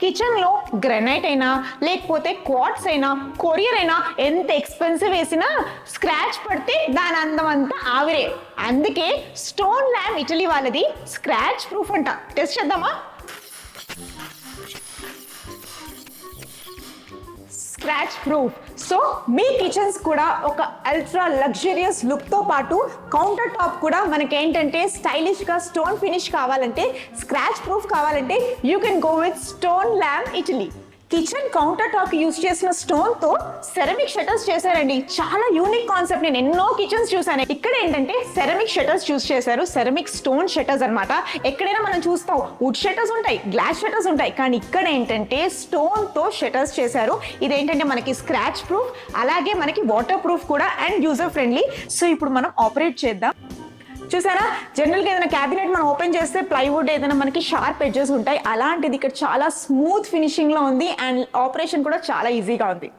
Kitchen లో granite అయినా లేకపోతే క్వార్ట్స్ అయినా కొరియర్ అయినా ఎంత ఎక్స్పెన్సివ్ వేసినా స్క్రాచ్ పడితే దాని అందం అంతా ఆవిరే. అందుకే స్టోన్ ల్యాంప్ ఇటలీ వాళ్ళది స్క్రాచ్ ప్రూఫ్ అంట. టెస్ట్ చేద్దామా? Scratch proof. సో మీ కిచెన్స్ కూడా ఒక అల్ట్రా లగ్జరియస్ లుక్ తో పాటు కౌంటర్ టాప్ కూడా మనకేంటంటే స్టైలిష్ గా స్టోన్ ఫినిష్ కావాలంటే, స్క్రాచ్ ప్రూఫ్ కావాలంటే you can go with stone lamp Italy. Kitchen counter top use చేసిన స్టోన్ తో సెరమిక్ షట్టర్స్ చేశారండి. చాలా యూనిక్ కాన్సెప్ట్. నేను ఎన్నో కిచెన్స్ చూసాను. ఇక్కడ ఏంటంటే సెరమిక్ షట్టర్స్ చూస్ చేశారు. సెరమిక్ స్టోన్ షట్టర్స్ అన్నమాట. ఎక్కడైనా మనం చూస్తాం వుడ్ షట్టర్స్ ఉంటాయి, గ్లాస్ షట్టర్స్ ఉంటాయి, కానీ ఇక్కడ ఏంటంటే స్టోన్ తో షట్టర్స్ చేశారు. ఇదేంటంటే మనకి స్క్రాచ్ ప్రూఫ్, అలాగే మనకి వాటర్ ప్రూఫ్ కూడా అండ్ యూజర్ ఫ్రెండ్లీ. సో ఇప్పుడు మనం ఆపరేట్ చేద్దాం. చూసారా, జనరల్గా ఏదైనా క్యాబినెట్ మనం ఓపెన్ చేస్తే ప్లైవుడ్ ఏదైనా మనకి షార్ప్ ఎడ్జెస్ ఉంటాయి. అలాంటిది ఇక్కడ చాలా స్మూత్ ఫినిషింగ్ లో ఉంది అండ్ ఆపరేషన్ కూడా చాలా ఈజీగా ఉంది.